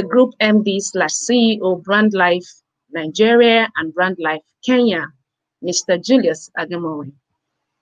the Group MD/CEO, Brand Life Nigeria and Brand Life Kenya, Mr. Julius Agamowe.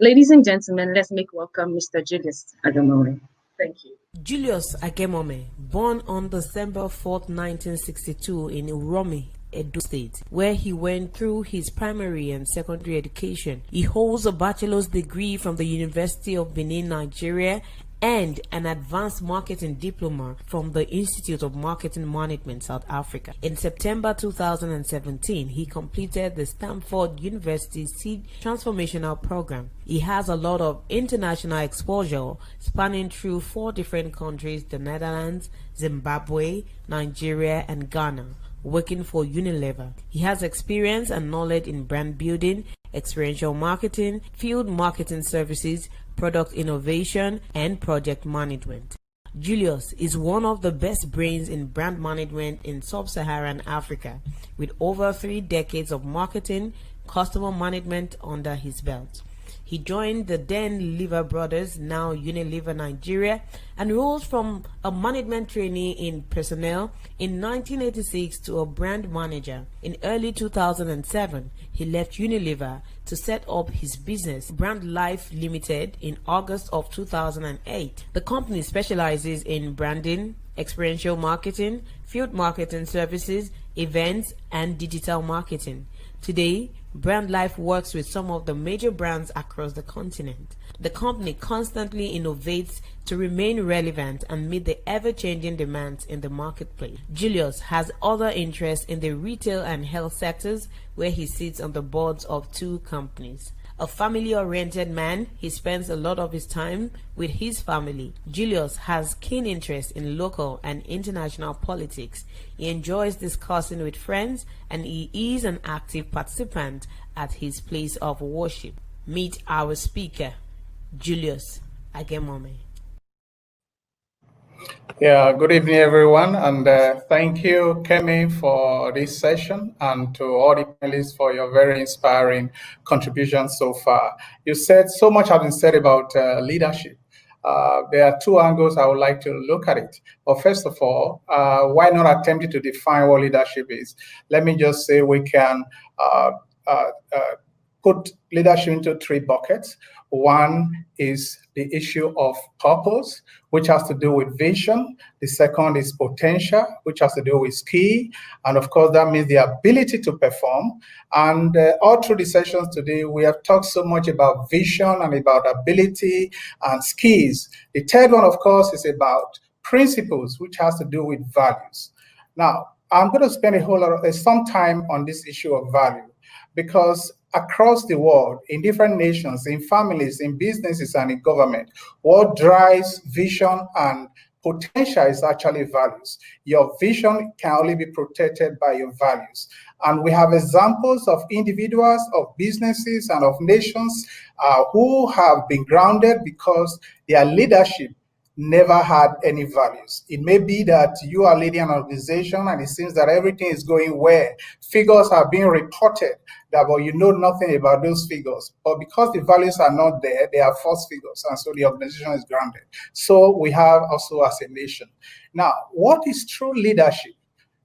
Ladies and gentlemen, let's make welcome Mr. Julius Agamowe. Thank you. Julius Agemome, born on December 4th, 1962 in Uromi, Edo State, where he went through his primary and secondary education. He holds a bachelor's degree from the University of Benin, Nigeria, and an advanced marketing diploma from the Institute of Marketing Management, South Africa. In September 2017, he completed the Stanford University Seed Transformational Program. He has a lot of international exposure spanning through 4 different countries: the Netherlands, Zimbabwe, Nigeria, and Ghana, working for Unilever. He has experience and knowledge in brand building, experiential marketing, field marketing services, product innovation, and project management. Julius is one of the best brains in brand management in sub-Saharan Africa, with over 3 decades of marketing, customer management under his belt. He joined the then Lever Brothers, now Unilever Nigeria, and rose from a management trainee in personnel in 1986 to a brand manager. In early 2007, he left Unilever to set up his business, Brand Life Limited, in August of 2008. The company specializes in branding, experiential marketing, field marketing services, events, and digital marketing. Today, Brand Life works with some of the major brands across the continent. The company constantly innovates to remain relevant and meet the ever-changing demands in the marketplace. Julius has other interests in the retail and health sectors, where he sits on the boards of 2 companies. A family-oriented man, he spends a lot of his time with his family. Julius has keen interest in local and international politics. He enjoys discussing with friends, and he is an active participant at his place of worship. Meet our speaker, Julius Agemome. Yeah, good evening, everyone, and thank you, Kemi, for this session, and to all the panelists for your very inspiring contributions so far. You said so much has been said about leadership. There are 2 angles I would like to look at it. But first of all, why not attempt to define what leadership is? Let me just say we can put leadership into 3 buckets. One is the issue of purpose, which has to do with vision. The second is potential, which has to do with skill. And of course, that means the ability to perform. And all through the sessions today, we have talked so much about vision and about ability and skills. The third one, of course, is about principles, which has to do with values. Now, I'm going to spend a whole lot of some time on this issue of value, because across the world, in different nations, in families, in businesses, and in government, what drives vision and potential is actually values. Your vision can only be protected by your values. And we have examples of individuals, of businesses, and of nations who have been grounded because their leadership never had any values. It may be that you are leading an organization and it seems that everything is going well. Figures are being reported, but you know nothing about those figures. But because the values are not there, they are false figures, and so the organization is grounded. So we have also as a nation. Now, what is true leadership?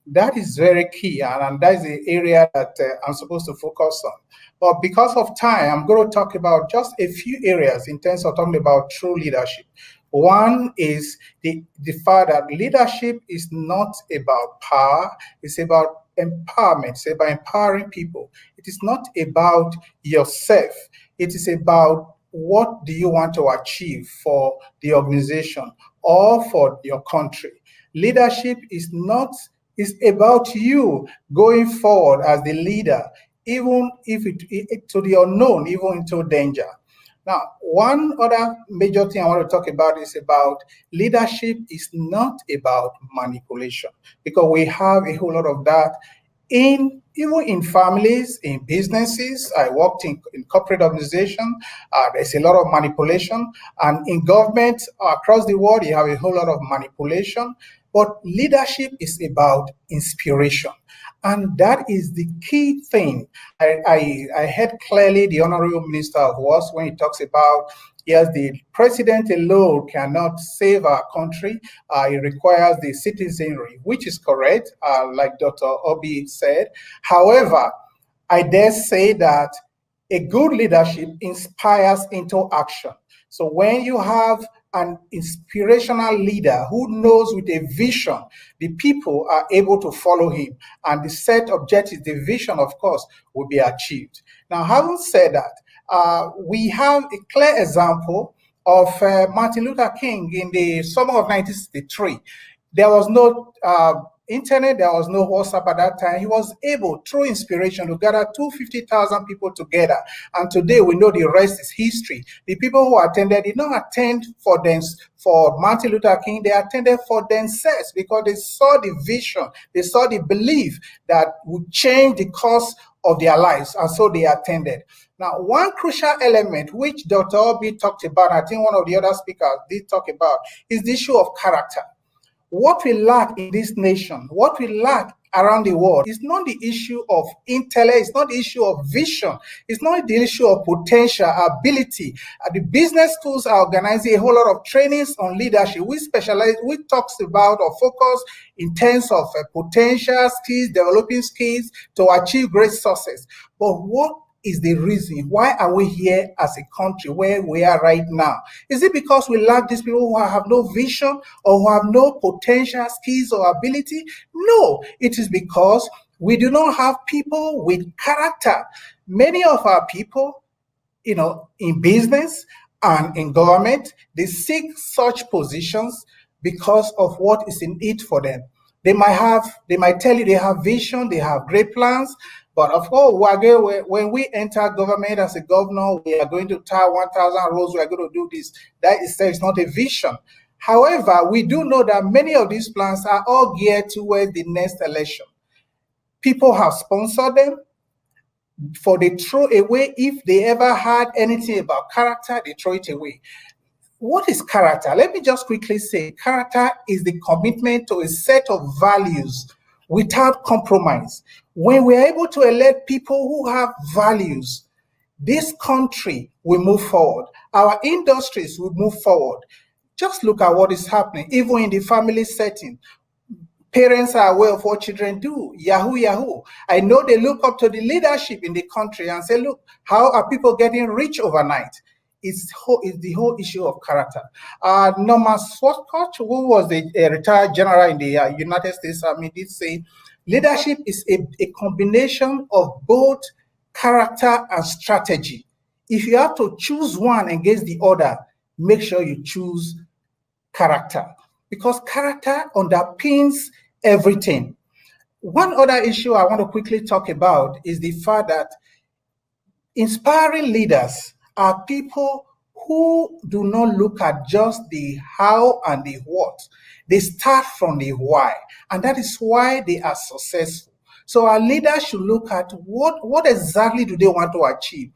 That is very key, and that is the area that I'm supposed to focus on. But because of time, I'm going to talk about just a few areas in terms of talking about true leadership. One is the fact that leadership is not about power, it's about empowerment, it's about empowering people. It is not about yourself, it is about what do you want to achieve for the organization or for your country. Leadership is about you going forward as the leader, even if it to the unknown, even into danger. Now, one other major thing I want to talk about is about leadership is not about manipulation, because we have a whole lot of that even in families, in businesses. I worked in corporate organization. There's a lot of manipulation, and in government across the world, you have a whole lot of manipulation. But leadership is about inspiration. And that is the key thing. I heard clearly the Honorable Minister of Works when he talks about Yes, the president alone cannot save our country. It requires the citizenry, which is correct, like Dr. Obi said. However, I dare say that a good leadership inspires into action. So when you have an inspirational leader who knows with a vision, the people are able to follow him, and the set objectives, the vision, of course, will be achieved. Now, having said that, we have a clear example of Martin Luther King in the summer of 1963. There was no internet, there was no WhatsApp at that time. He was able, through inspiration, to gather 250,000 people together. And today we know the rest is history. The people who attended did not attend for Martin Luther King, they attended for themselves because they saw the vision, they saw the belief that would change the course of their lives, and so they attended. Now, one crucial element which Dr. Obi talked about, I think one of the other speakers did talk about, is the issue of character. What we lack in this nation, what we lack around the world, is not the issue of intellect, it's not the issue of vision, it's not the issue of potential, ability. The business schools are organizing a whole lot of trainings on leadership. We specialize, we talks about or focus in terms of potential skills, developing skills to achieve great success. But what is the reason? Why are we here as a country where we are right now? Is it because we lack these people who have no vision or who have no potential, skills, or ability? No, it is because we do not have people with character. Many of our people, in business and in government, they seek such positions because of what is in it for them. They might tell you they have vision, they have great plans, but of course, when we enter government as a governor, we are going to tie 1,000 roads, we are going to do this. That is not a vision. However, we do know that many of these plans are all geared towards the next election. People have sponsored them, for they throw away. If they ever had anything about character, they throw it away. What is character? Let me just quickly say, character is the commitment to a set of values without compromise. When we're able to elect people who have values, this country will move forward. Our industries will move forward. Just look at what is happening, even in the family setting. Parents are aware of what children do. Yahoo, yahoo. I know they look up to the leadership in the country and say, look, how are people getting rich overnight? It's the whole issue of character. Norman Swartcock, who was a retired general in the United States Army, did say, leadership is a combination of both character and strategy. If you have to choose one against the other, make sure you choose character, because character underpins everything. One other issue I want to quickly talk about is the fact that inspiring leaders are people who do not look at just the how and the what. They start from the why, and that is why they are successful. So our leaders should look at what exactly do they want to achieve?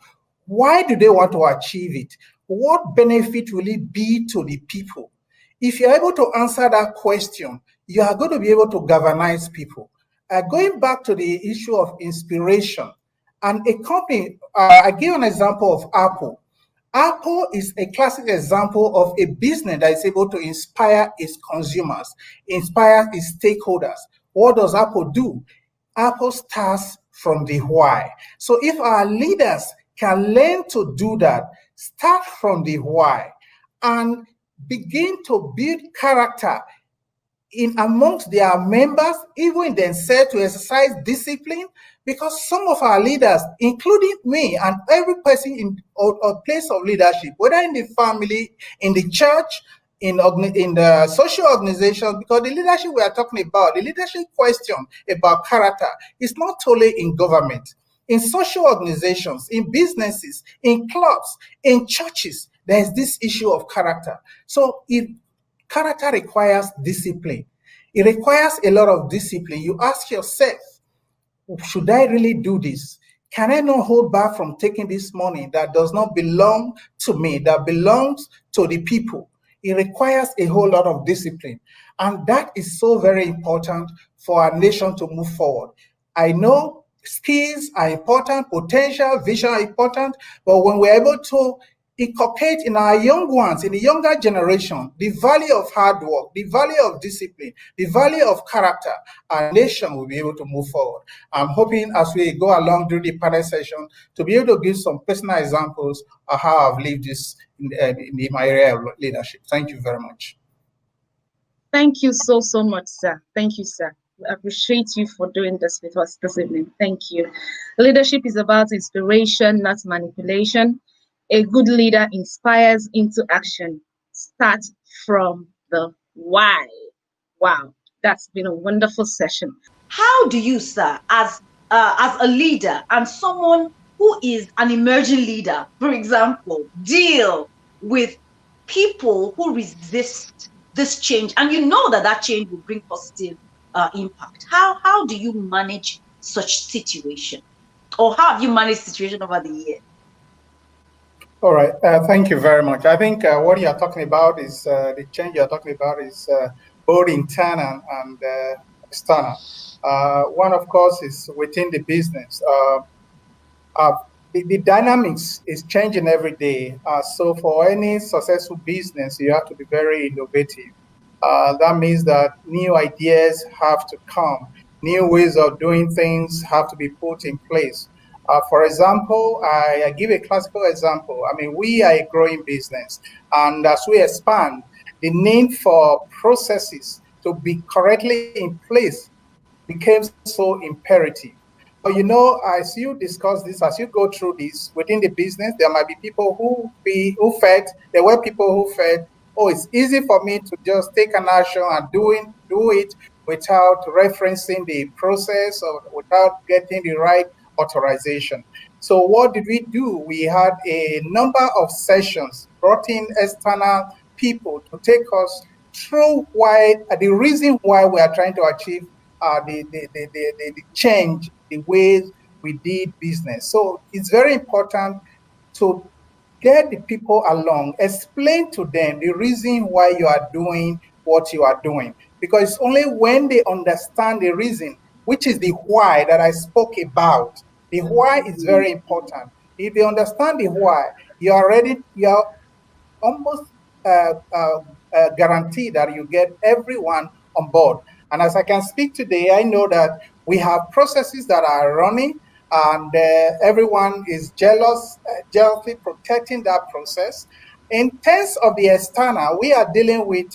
Why do they want to achieve it? What benefit will it be to the people? If you're able to answer that question, you are going to be able to galvanize people. Going back to the issue of inspiration, and a company, I give an example of Apple. Apple is a classic example of a business that is able to inspire its consumers, inspire its stakeholders. What does Apple do? Apple starts from the why. So if our leaders can learn to do that, start from the why, and begin to build character in amongst their members, even in themselves, to exercise discipline, because some of our leaders, including me and every person in a place of leadership, whether in the family, in the church, in the social organization, because the leadership we are talking about, the leadership question about character is not only in government, in social organizations, in businesses, in clubs, in churches, there is this issue of character. So character requires discipline. It requires a lot of discipline. You ask yourself, should I really do this? Can I not hold back from taking this money that does not belong to me, that belongs to the people? It requires a whole lot of discipline. And that is so very important for our nation to move forward. I know skills are important, potential, vision are important, but when we're able to inculcate in our young ones, in the younger generation, the value of hard work, the value of discipline, the value of character, our nation will be able to move forward. I'm hoping as we go along through the panel session to be able to give some personal examples of how I've lived this in my area of leadership. Thank you very much. Thank you so, so much, sir. Thank you, sir. We appreciate you for doing this with us this evening. Thank you. Leadership is about inspiration, not manipulation. A good leader inspires into action. Start from the why. Wow, that's been a wonderful session. How do you, sir, as a leader and someone who is an emerging leader, for example, deal with people who resist this change, and you know that change will bring positive impact? How do you manage such situation, or how have you managed situation over the years? All right, thank you very much. I think what you're talking about is the change you're talking about is both internal and external. One, of course, is within the business. The dynamics is changing every day. So for any successful business, you have to be very innovative. That means that new ideas have to come, new ways of doing things have to be put in place. For example, I give a classical example. I mean, we are a growing business, and as we expand, the need for processes to be correctly in place became so imperative. But you know, as you discuss this, as you go through this within the business, there might be people who felt there were people who felt, oh, it's easy for me to just take an action and do it without referencing the process or without getting the right authorization. So what did we do? We had a number of sessions, brought in external people to take us through why the reason why we are trying to achieve the change, the ways we did business. So it's very important to get the people along, explain to them the reason why you are doing what you are doing. Because it's only when they understand the reason, which is the why that I spoke about. The why is very important. If they understand the why, you are almost guaranteed that you get everyone on board. And as I can speak today, I know that we have processes that are running, and everyone is jealously protecting that process. In terms of the external, we are dealing with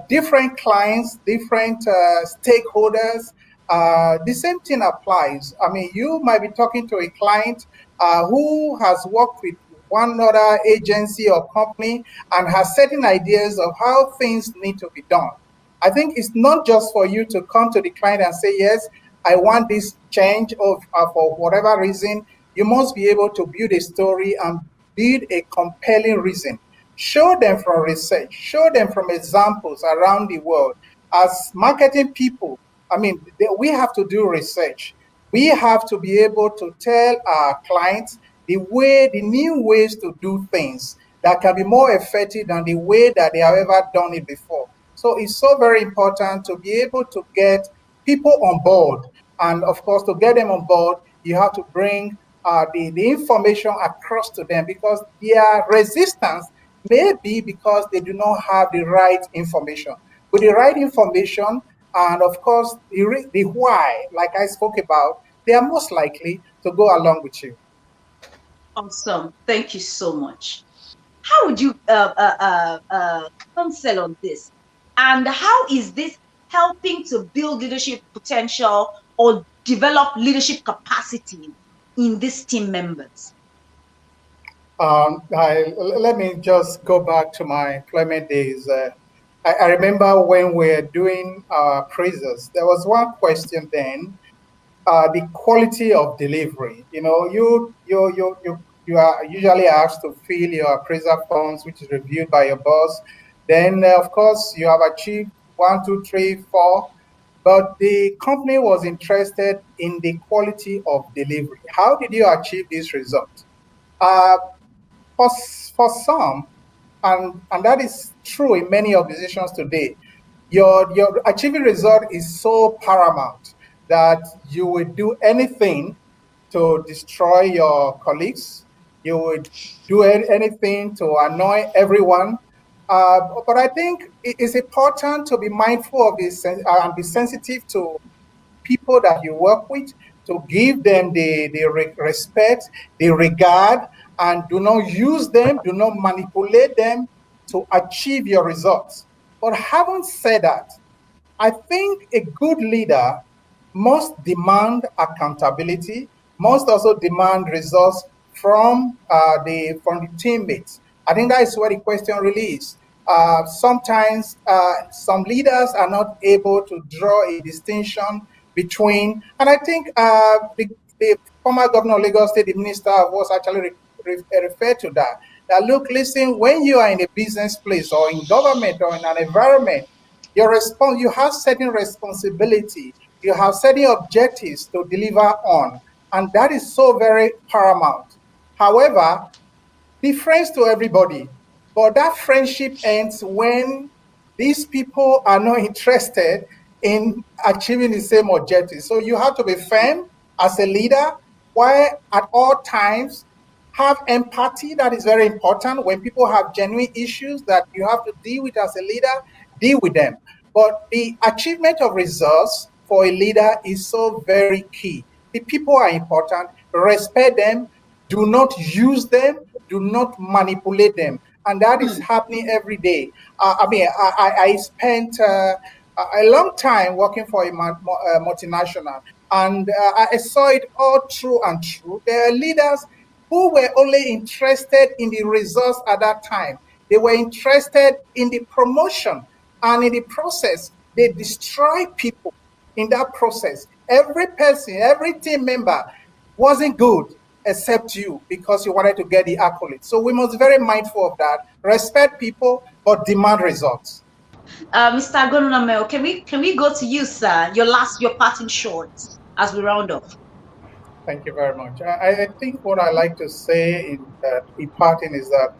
different clients, different stakeholders. The same thing applies. I mean, you might be talking to a client who has worked with one other agency or company and has certain ideas of how things need to be done. I think it's not just for you to come to the client and say, yes, I want this change for whatever reason. You must be able to build a story and build a compelling reason. Show them from research, show them from examples around the world. As marketing people, I mean, we have to do research. We have to be able to tell our clients the new ways to do things that can be more effective than the way that they have ever done it before. So it's so very important to be able to get people on board. And of course, to get them on board, you have to bring the information across to them, because their resistance may be because they do not have the right information. With the right information, and of course, the why, like I spoke about, they are most likely to go along with you. Awesome. Thank you so much. How would you counsel on this? And how is this helping to build leadership potential or develop leadership capacity in these team members? Let me just go back to my employment days. I remember when we were doing appraisals, there was one question then, the quality of delivery. You know, you are usually asked to fill your appraisal forms, which is reviewed by your boss. Then, of course, you have achieved 1, 2, 3, 4, but the company was interested in the quality of delivery. How did you achieve this result? Uh, for some, and that is true in many organizations today, your achieving result is so paramount that you will do anything to destroy your colleagues, You would do anything to annoy everyone. But I think it is important to be mindful of this and be sensitive to people that you work with, to give them the respect, the regard, and do not use them, do not manipulate them to achieve your results. But having said that, I think a good leader must demand accountability, must also demand results from the teammates. I think that is where the question really is. Sometimes some leaders are not able to draw a distinction between, and I think the former governor of Lagos State, the minister, was actually referred to that. That look, listen, when you are in a business place or in government or in an environment, you have certain responsibility, you have certain objectives to deliver on, and that is so very paramount. However, be friends to everybody, but that friendship ends when these people are not interested in achieving the same objective. So you have to be firm as a leader, while at all times have empathy. That is very important. When people have genuine issues that you have to deal with as a leader, deal with them. But the achievement of results for a leader is so very key. The people are important. Respect them. Do not use them. Do not manipulate them. And that is happening every day. I spent a long time working for a multinational, and I saw it all through and through. There are leaders who were only interested in the results at that time. They were interested in the promotion, and in the process, they destroy people in that process. Every person, every team member wasn't good except you, because you wanted to get the accolade. So we must be very mindful of that. Respect people, but demand results. Mr. Agonunamel, can we go to you, sir? Your parting shots as we round off. Thank you very much. I think what I like to say in parting is that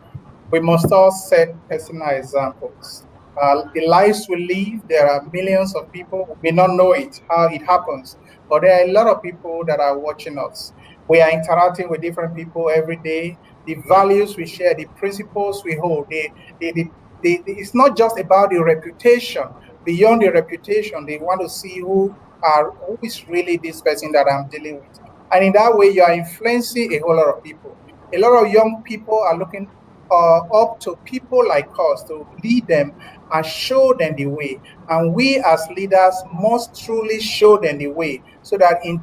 we must all set personal examples. The lives we live, there are millions of people who may not know it, how it happens, but there are a lot of people that are watching us. We are interacting with different people every day. The values we share, the principles we hold, it's not just about the reputation. Beyond the reputation, they want to see who is really this person that I'm dealing with. And in that way, you are influencing a whole lot of people. A lot of young people are looking up to people like us to lead them and show them the way. And we as leaders must truly show them the way, so that in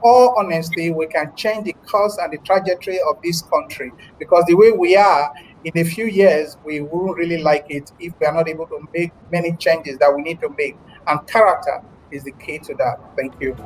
all honesty, we can change the course and the trajectory of this country. Because the way we are, in a few years, we won't really like it if we are not able to make many changes that we need to make. And character is the key to that. Thank you.